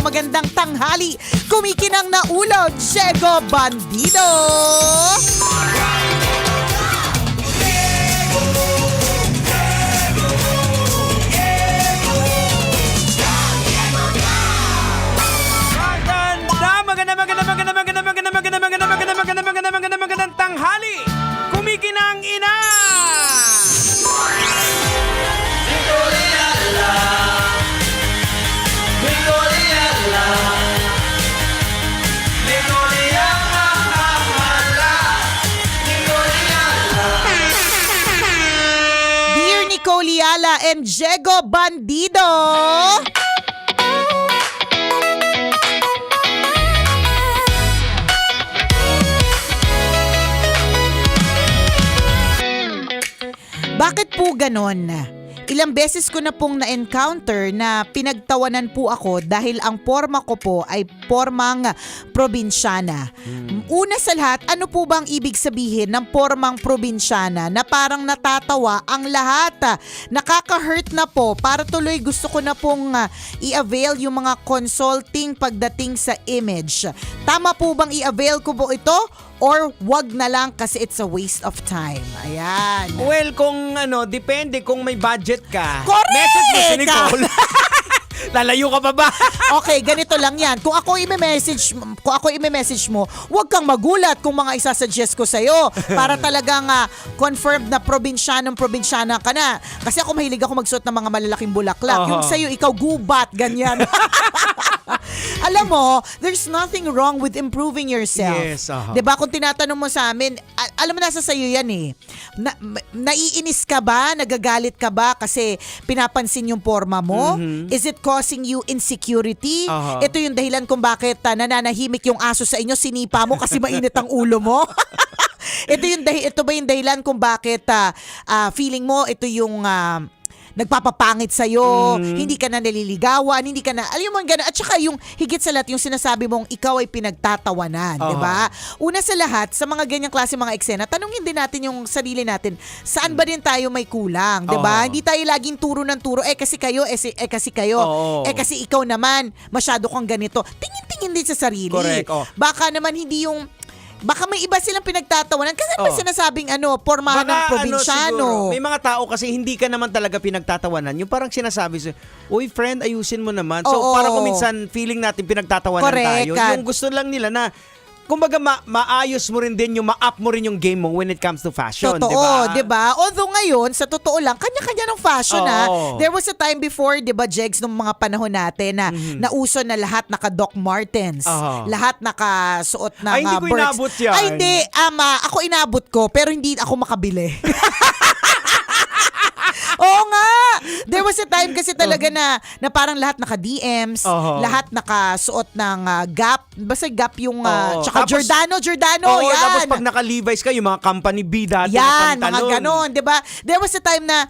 magandang tanghali. Kumikinang na ulo, Diego Bandido. Magandang tanghali. Kumikinang ina. Dear Nicoliala and Diego Bandido. Bakit po ganon? Ilang beses ko na pong na-encounter na pinagtawanan po ako dahil ang porma ko po ay pormang probinsyana. Una sa lahat, ano po bang ibig sabihin ng pormang probinsyana na parang natatawa ang lahat? Nakaka-hurt na po. Para tuloy gusto ko na pong i-avail yung mga consulting pagdating sa image. Tama po bang i-avail ko po ito? Or wag na lang kasi it's a waste of time. Ayan. Well, kung depende kung may budget ka. Correct! Message mo si Nicole. Lalayo ka pa ba? Okay, ganito lang yan. Kung ako i-message mo, huwag kang magulat kung mga isasuggest ko sa'yo para talagang confirmed na probinsyana ka na. Kasi ako mahilig ako magsuot ng mga malalaking bulaklak. Yung sa'yo, ikaw gubat, ganyan. Alam mo, there's nothing wrong with improving yourself. Yes, 'Di ba? Kung tinatanong mo sa amin, alam mo nasa sa'yo yan eh. Naiinis ka ba? Nagagalit ka ba kasi pinapansin yung forma mo? Is it causing you insecurity? Ito yung dahilan kung bakit nananahimik yung aso sa inyo, sinipa mo kasi mainit ang ulo mo? Ito ba yung dahilan kung bakit feeling mo ito yung nagpapapangit sa'yo, hindi ka na naliligawan, hindi ka na, alam mo gano'n. At saka yung higit sa lahat, yung sinasabi mong ikaw ay pinagtatawanan, di ba? Una sa lahat, sa mga ganyang klase mga eksena, tanungin din natin yung sarili natin, saan ba din tayo may kulang, di ba? Hindi tayo laging turo ng turo, kasi kayo, kasi kayo, kasi ikaw naman, masyado kang ganito. Tingin-tingin din sa sarili. Correct. Baka naman hindi yung baka may iba silang pinagtatawanan kasi ba sinasabing pormahan ng probinsyano. May mga tao kasi hindi ka naman talaga pinagtatawanan. Yung parang sinasabi sa'yo, uy friend, ayusin mo naman. So parang kung minsan feeling natin pinagtatawanan tayo. Yung gusto lang nila na kumbaga maayos mo rin din yung ma-up mo rin yung game mo when it comes to fashion, totoo, 'di ba? Although ngayon, sa totoo lang, kanya-kanya ng fashion There was a time before, 'di ba, Jegs, nung mga panahon natin na nauso na lahat naka Doc Martens, lahat nakasuot ng Ay, hindi ko Birks. inabot yan. Ay, hindi, ako inabot ko pero hindi ako makabili. Oo nga! There was a time kasi talaga na parang lahat naka-DMs, lahat nakasuot ng Gap, basta Gap yung, tsaka tapos, Giordano, yan. Tapos pag naka-Levi's ka, yung mga company B dati yan, na pantalon. mga ganon, di ba? There was a time na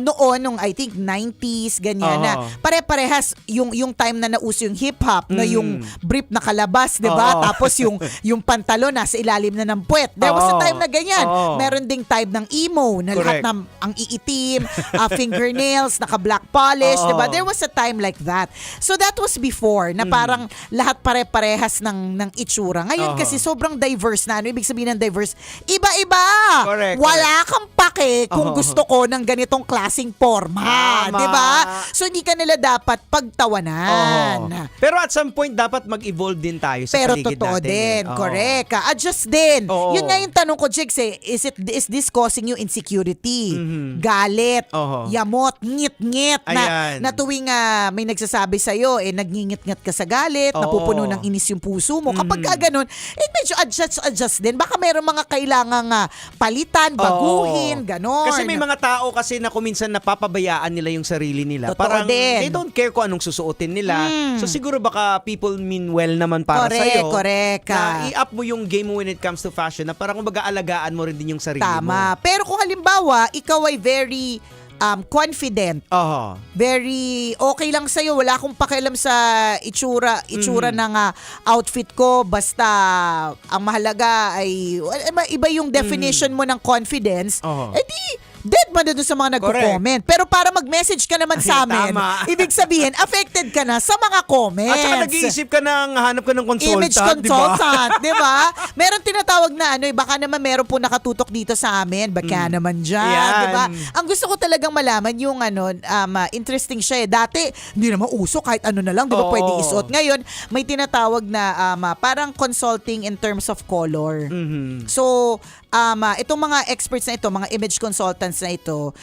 noon, nung I think 90s, ganyan, na pare-parehas yung time na nauso yung hip-hop, na yung brief na kalabas, di ba? Tapos yung pantalon nasa ilalim na ng puwet. There was a time na ganyan. Meron ding time ng emo, na lahat ng ang iitim, fingernails, naka-black polish, diba? There was a time like that. So that was before, na parang lahat pare-parehas ng itsura. Ngayon kasi sobrang diverse na. Ano ibig sabihin ng diverse? Iba-iba! Correct. Wala kang pake kung gusto ko ng ganitong klaseng forma. Diba? So hindi ka nila dapat pagtawanan. Pero at some point, dapat mag-evolve din tayo sa Pero paligid totoo natin. din. Correct. Adjust din. Yun nga yung tanong ko, Jigs, is this causing you insecurity? Galit? Yamot, ngit-ngit na tuwing may nagsasabi sa'yo, nagngingit-ngit ka sa galit, napupuno ng inis yung puso mo. Kapag ganun, medyo adjust din. Baka mayroong mga kailangang palitan, baguhin, ganon. Kasi may mga tao kasi na kuminsan napapabayaan nila yung sarili nila. Totoo Parang din. they don't care kung anong susuotin nila. So siguro baka people mean well naman para sa'yo. Correct. Na i-up mo yung game mo when it comes to fashion na parang kumbaga alagaan mo rin din yung sarili mo. Tama. Pero kung halimbawa, ikaw ay very confident. Very okay lang sa'yo. Wala akong pakialam sa itsura ng outfit ko. Basta ang mahalaga ay iba yung definition mo ng confidence. dead man na doon sa mga nagko-comment. Pero para mag-message ka naman sa amin, Tama. ibig sabihin, affected ka na sa mga comments. At saka nag-iisip ka ng hanap ka ng consultant, Image consultant, di ba? Meron tinatawag na baka naman meron po nakatutok dito sa amin, baka naman dyan, Yan. di ba? Ang gusto ko talagang malaman yung interesting siya eh. Dati, hindi naman uso kahit ano na lang, di ba Oo. pwede isuot. Ngayon, may tinatawag na parang consulting in terms of color. Mhm. So, itong mga experts na ito, mga image consultants na ito,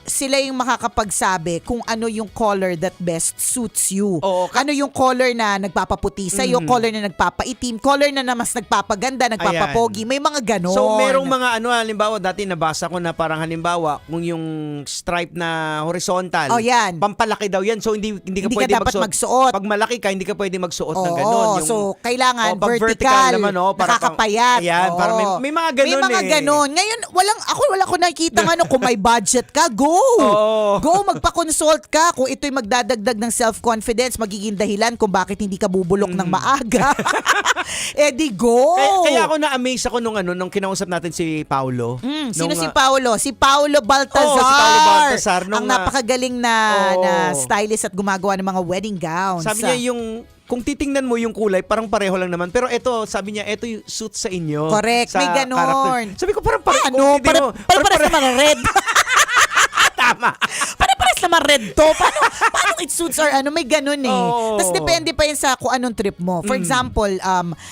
sila yung makakapagsabi kung ano yung color that best suits you. Oo. Ano yung color na nagpapaputi sa'yo, color na nagpapaitim, color na mas nagpapaganda, nagpapapogi. May mga ganon. So, merong mga halimbawa, dati nabasa ko na parang halimbawa, kung yung stripe na horizontal, Oh, yan. pampalaki daw yan. So, hindi ka Hindi ka pwede dapat magsuot. magsuot. Pag malaki ka, hindi ka pwede magsuot ng Oo, ganon. so kailangan pag vertical, naman, para nakakapayat. Ayan, Oo. parang may mga ganon May mga ganon. Ngayon, wala ko nakikita kung may budget ka, go! Oo. Go, magpa-consult ka. Kung ito'y magdadagdag ng self-confidence, magiging dahilan kung bakit hindi ka bubulok ng maaga. Di go! Kaya ako na-amaze ako nung kinausap natin si Paulo. Sino Nung, si Paulo? Si Paulo Baltazar. Oo, si Paulo Baltazar. Ang napakagaling na stylist at gumagawa ng mga wedding gowns. Sabi niya kung titingnan mo yung kulay, parang pareho lang naman. Pero sabi niya, ito yung suit sa inyo. Correct, sa may ganon. character. Sabi ko, parang pareho. Ano? Para naman red. Tama. Para naman red to. Paano it suits or may ganun eh. Oo. Tapos depende pa yun sa kung anong trip mo. For example,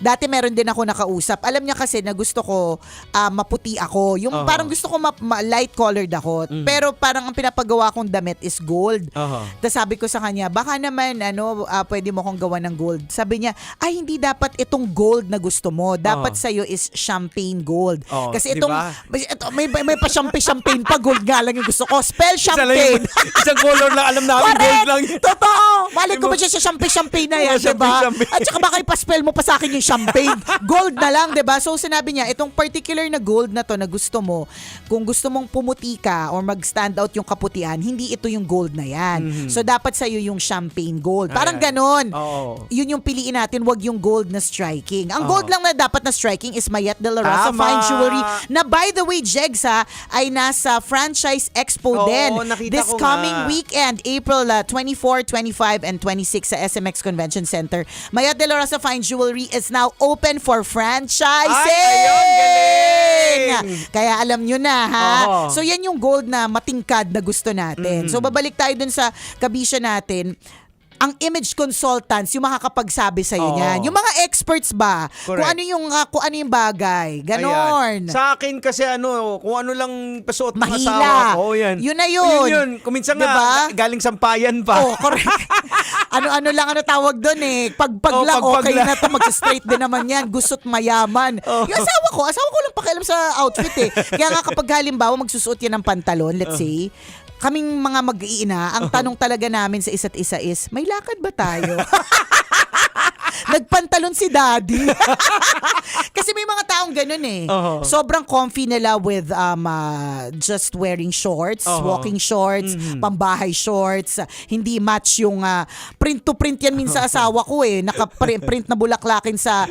dati meron din ako nakausap. Alam niya kasi na gusto ko maputi ako. Yung parang gusto ko light colored ako. Pero parang ang pinapagawa kong damit is gold. Tapos sabi ko sa kanya, baka naman pwede mo kong gawa ng gold. Sabi niya, ay hindi dapat itong gold na gusto mo. Dapat sa'yo is champagne gold. Kasi itong, may pa-champagne pa, gold nga lang yung gusto ko. Spell champagne. Isang color lang alam namin, gold Correct! lang. Totoo! Malay ko ba siya sa champagne na yan, diba? At saka baka ipaspell mo pa sa akin yung champagne. Gold na lang, diba? So sinabi niya, itong particular na gold na to na gusto mo, kung gusto mong pumuti ka or mag-stand out yung kaputihan, hindi ito yung gold na yan. So dapat sa'yo yung champagne gold. Parang ganon. Yun yung piliin natin, wag yung gold na striking. Ang gold lang na dapat na striking is Mayet de la Rosa Tama. Fine Jewelry na by the way, Jegs ay nasa Franchise Expo din. Nakita This ko coming nga. weekend, April 24, 25, and 26 sa SMX Convention Center. Mayet de la Rosa Fine Jewelry is now open for franchising! Ayun, galing! Kaya alam nyo na, ha? Oo. So yan yung gold na matingkad na gusto natin. So babalik tayo dun sa kabisya natin. Ang image consultants, yung makakapagsabi sa iyo niyan. Yung mga experts ba? Correct. Kung ano yung bagay. Ganon. Ayan. Sa akin kasi kung ano lang pasuot ng Mahila. asawa ko, yan. Yun na yun. Yun. Kung minsan Diba? nga, galing sampayan pa. Oh, correct. ano lang tawag doon eh. Pagpag lang, pagpag okay lang. na to. Mag-straight din naman yan. Gusto't mayaman. Yung asawa ko lang pakialam sa outfit eh. Kaya nga kapag halimbawa magsusuot yan ng pantalon, let's say, kaming mga mag-iina, ang tanong talaga namin sa isa't isa is, may lakad ba tayo? Nagpantalon si daddy. Kasi may mga taong ganun eh. Sobrang comfy nila with just wearing shorts, walking shorts, pambahay shorts. Hindi match yung print to print yan minsan asawa ko eh. Naka-print na bulaklakin sa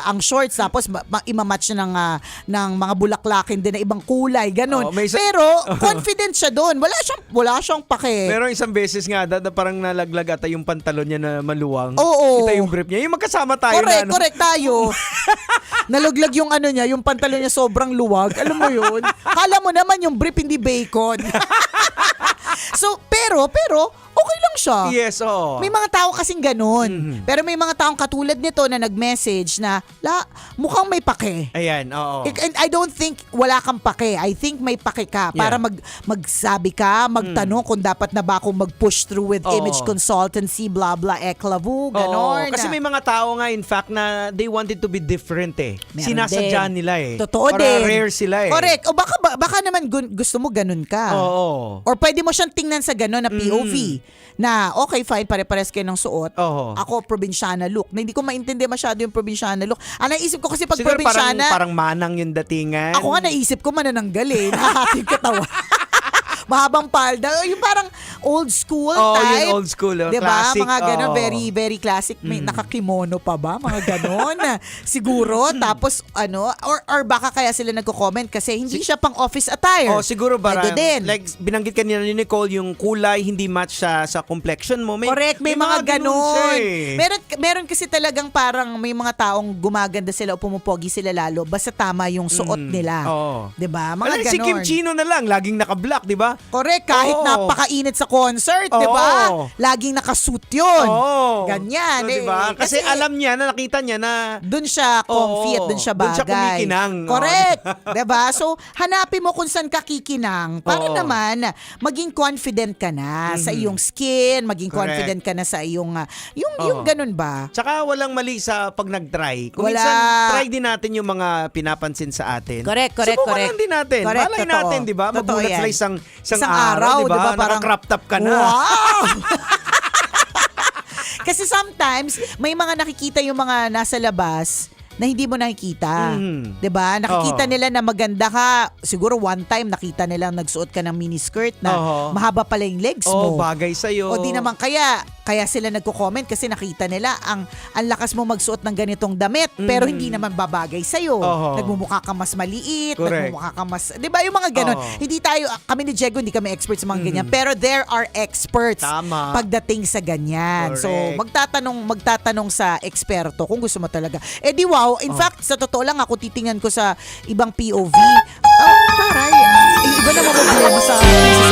ang shorts tapos imamatch na ng mga bulaklakin din na ibang kulay, ganun. Pero confident siya doon. Wala siyang pake. Pero isang beses nga, parang nalaglag ata yung pantalon niya na maluwang. Oo. Kita yung brief niya. Yung magkasama tayo na Correct tayo. Nalaglag yung niya, yung pantalon niya sobrang luwag. Alam mo yun? Kala mo naman yung brief hindi bacon. So, pero, okay lang siya. Yes, oo. May mga tao kasing ganun. Pero may mga taong katulad nito na nag-message na, mukhang may pake. Ayan, oo. And I don't think wala kang pake. I think may pake ka para magsabi ka, magtanong kung dapat na ba akong mag-push through with image consultancy, blah blah, eklavu, ganon. Kasi may mga tao nga, in fact, na they wanted to be different eh. Meron Sinasadya din. nila eh. Totoo Para din. rare sila eh. Correct. O baka naman gusto mo ganun ka. Oo. Or pwede mo siyang tingnan sa ganun na POV. Na okay, fine, pare-pares kayo ng suot. Oo. Ako, probinsyana look. Na hindi ko maintindihan masyado yung probinsyana look. Ang naisip ko kasi pag Siguro probinsyana, parang manang yung datingan. ako nga naisip ko manananggal eh. Nakahating katawa. mahabang palda. Yung parang old school type. Yung old school. Diba? Classic. Mga ganon, very, very classic. May nakakimono pa ba? Mga ganon. Siguro. Tapos, or baka kaya sila nagko-comment kasi hindi siya pang office attire. Siguro Pwede din. like binanggit kanina ni Nicole, yung kulay hindi match sa complexion mo. Correct, may mga ganon. siya eh. Meron kasi talagang parang may mga taong gumaganda sila o pumupogi sila lalo basta tama yung suot nila. Oo. 'Di ba? Mga Alam, ganon. si Kim Chino na lang, laging naka-black, di ba? Correct, kahit Oo. napakainit sa concert, 'di ba? Oo. Laging nakasuit 'yun. Oo. Ganyan, So, diba? Kasi alam niya, nakita niya na doon siya comfy at Oo. doon siya Doon bagay. siya kumikinang. Correct. 'Di ba? So, hanapin mo kung saan ka kikinang para Oo. naman maging confident ka na sa iyong skin, maging Correct. confident ka na sa iyong yung Oo. ganun ba? Tsaka walang mali sa pag nag-try. Kung Wala. minsan, try din natin yung mga pinapansin sa atin. Correct. Subukan lang din natin. Correct, Malay totoo. natin, di ba? Totoo Magulat yan. sila isang Isang araw, di ba? di ba? Parang- Naka-crop top ka na. Wow! Kasi sometimes, may mga nakikita yung mga nasa labas na hindi mo nakikita. 'Di ba? Nakikita Oo. nila na maganda ka. Siguro one time nakita nila nagsuot ka ng miniskirt na Oo. mahaba pala yung legs mo. Bagay sa'yo. O di naman kaya sila nagko-comment kasi nakita nila ang lakas mo magsuot ng ganitong damit pero hindi naman babagay sa iyo. Oo. Nagmumukha ka mas maliit, Correct. nagmumukha ka mas, 'di ba yung mga ganon. Oo. Hindi tayo kami ni Diego hindi kami experts sa mga ganyan, pero there are experts Tama. pagdating sa ganyan. So Correct. magtatanong sa eksperto kung gusto mo talaga. Eh di wow, in fact sa totoo lang ako titingnan ko sa ibang POV. Taray, iba naman problema sa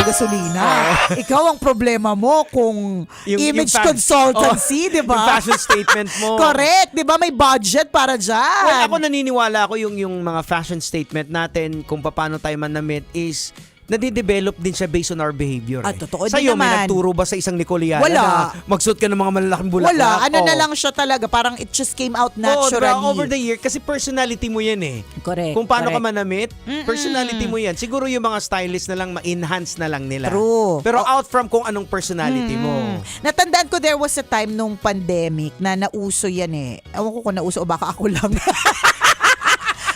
gasolina. Ikaw ang problema mo kung image consultancy, di ba? Yung fashion statement mo. Correct, di ba? May budget para dyan. Well, ako naniniwala ako yung mga fashion statement natin kung paano tayo manamit is nadidevelop din siya based on our behavior. Totoo din Sa'yo, may naman. nagturo ba sa isang Nicoliana Wala. na magsuot ka ng mga malalaking bulaklak? Wala, ano na Oo. lang siya talaga. Parang it just came out Oo, naturally. diba? Over the year, kasi personality mo yan eh. Correct. Kung paano ka correct. manamit, personality mo yan. Siguro yung mga stylist na lang, ma-enhance na lang nila. True. Pero out from kung anong personality mo. Natandaan ko there was a time nung pandemic na nauso yan eh. Ewan ko kung nauso o baka ako lang.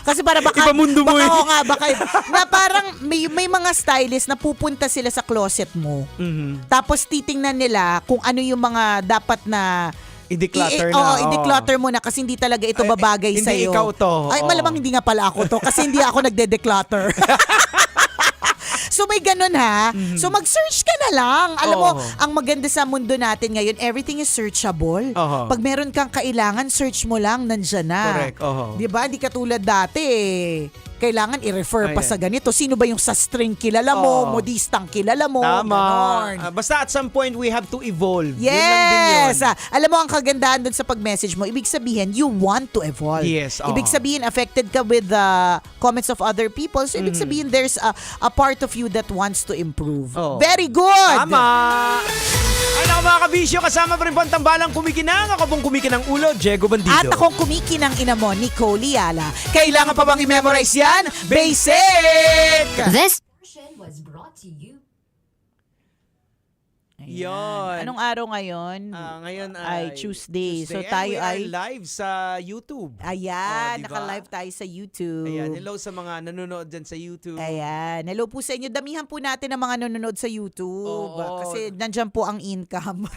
Kasi para baka Iba mundo mo baka, eh. oo nga, baka na parang may mga stylist na pupunta sila sa closet mo. Mhm. Tapos titingnan nila kung ano yung mga dapat na I-declutter na. Oo, i-declutter mo na kasi hindi talaga ito babagay hindi sa iyo. ikaw to. Ay, Oo. malamang hindi nga pala ako to kasi hindi ako nagde-declutter. So may ganun ha. So mag-search ka na lang. Alam mo, Oo. ang maganda sa mundo natin ngayon, everything is searchable. Oo. Pag meron kang kailangan, search mo lang, nandyan na. Correct, oo. Di ba? Di katulad dati kailangan i-refer pa Ayan. sa ganito. Sino ba yung sa string kilala mo, Oo. modistang kilala mo, Tama. ganon. Basta at some point, we have to evolve. Yun lang din yun. Yes! Alam mo, ang kagandahan dun sa pag-message mo, ibig sabihin, you want to evolve. Yes, oo. Ibig sabihin, affected ka with the comments of other people. So, ibig sabihin, there's a part of you that wants to improve. Oo. Very good! Tama! Ay naku mga kabisyo, kasama pa rin po ang tambalang kumikinang. Ako pong kumikinang ulo, Diego Bandido. At akong kumikinang ina mo, Nicole Liala. Kailangan pa bang i-memorize yan? Basic! This portion was brought to you. Ayan. Yon. Anong araw ngayon? Ngayon ay Tuesday. So, And tayo we are ay... live sa YouTube. Ayan, Oh, diba? naka-live tayo sa YouTube. Ayan, hello sa mga nanonood dyan sa YouTube. Ayan. Hello po sa inyo. Damihan po natin ang mga nanonood sa YouTube. Oo. Kasi nandyan po ang income.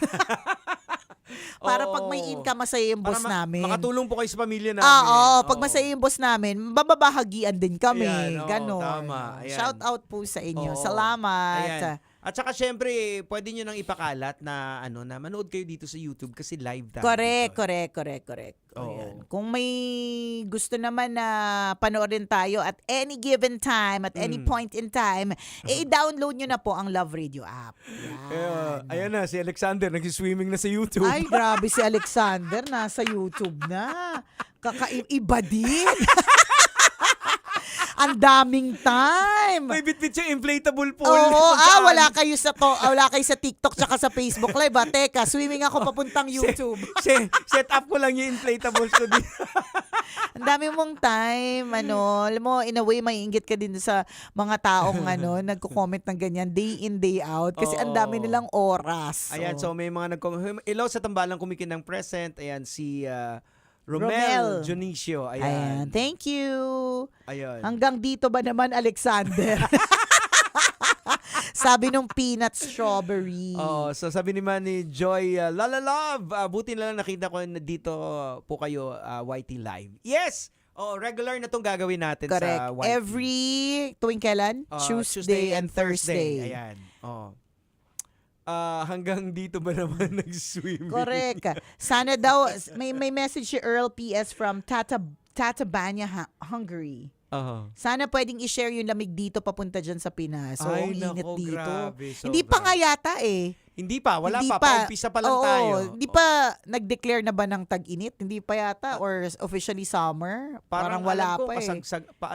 Para pag may Oo. income, masaya yung boss namin. Makatulong po kayo sa pamilya namin. Oo, pag masaya yung boss namin, bababahagian din kami. Ayan, oo, Ganon. tama. Ayan. Shout out po sa inyo. Oo. Salamat. Ayan. At saka syempre, pwede nyo nang ipakalat na na manood kayo dito sa YouTube kasi live tayo. Correct, dito. correct. Oo. Ayan. Kung may gusto naman na panoorin tayo at any given time, at any point in time, i-download nyo na po ang Love Radio app. Yan. Ayan na, si Alexander nag-swimming na sa YouTube. Ay, grabe si Alexander. Nasa YouTube na. Kakaiba din. Ang daming time. May bitbit siya inflatable pool. Oo, Saan? wala kayo sa TikTok tsaka sa Facebook Live. Teka, swimming ako papuntang YouTube. Set up ko lang yung inflatables ko dito. Ang dami mong time, alam mo, in a way, maiinggit ka din sa mga taong, nagko-comment ng ganyan, day in, day out, kasi ang dami Oo. nilang oras. Ayan, so may mga ilaw sa tambalang kumikinang present. Ayan, si Romel Romel. Junicio. Ayan, thank you. Ayan. Hanggang dito ba naman, Alexander? Sabi nung peanut strawberry. So sabi ni Manny Joy, Lala Love, buti na lang nakita ko na dito po kayo YT Live. Yes! Regular na tong gagawin natin Correct. sa YT. Every tuwing kailan? Tuesday and Thursday. Ayan. Hanggang dito ba naman nag-swimming? Correct. Sana daw, may message si Earl PS from Tatabanya, Hungary. Sana pwedeng i-share yung lamig dito papunta dyan sa Pinas. So, Ay, ang init nako, dito. grabe, Hindi pa nga yata eh. Hindi pa, wala Hindi pa. Pa-umpisa pa lang Oo, tayo. Hindi pa nag-declare na ba ng tag-init? Hindi pa yata or officially summer? Parang wala alam ko, pa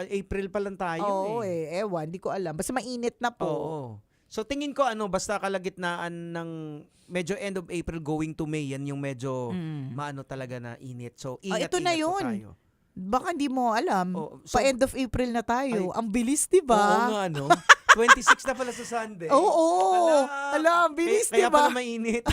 eh. April pa lang tayo Oo ewan, hindi ko alam. Basta mainit na po. Oo. So tingin ko basta kalagitnaan ng medyo end of April going to May, yan yung medyo maano talaga na init. So ingat, ito na ingat po yun. tayo. Baka hindi mo alam. So, pa end of April na tayo. Ay, ang bilis, di Oo ba? nga, 26 na pala sa Sunday. Oo. Ala, ang bilis, di Kaya ba? pala mainit.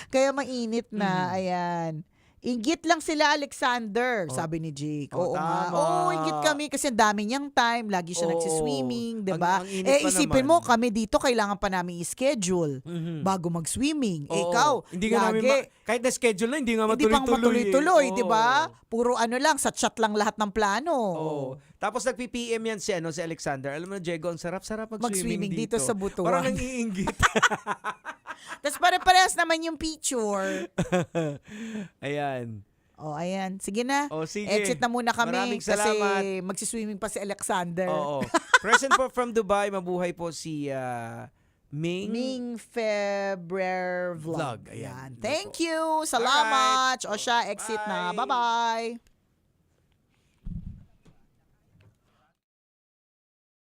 Kaya mainit na. Ayan. Inggit lang sila, Alexander, sabi ni Jake. Oo nga. Tama. Oo, inggit kami kasi ang dami niyang time. Lagi siya nagsiswimming, di ba? Ang init pa Isipin naman. mo, kami dito, kailangan pa namin i-schedule bago mag-swimming. Oo. Ikaw, hindi nga namin kahit na schedule na, hindi nga hindi pang matuloy-tuloy. di ba? Puro lang, sa chat lang lahat ng plano. Oo. Tapos nagpi-PM yan si Alexander. Alam mo, Diego, ang sarap-sarap mag-swimming Mag-swimming dito sa Butuan. Parang nangiinggit. Tapos pare-parehas naman yung picture. Ayan. Ayan. Sige na. Sige. Exit na muna kami. Maraming kasi salamat. magsiswimming pa si Alexander. Oo. Present po from Dubai, mabuhay po si Ming February Vlog. Vlog. Ayan. Thank you. Salamat. O siya, exit na. Bye. Bye-bye.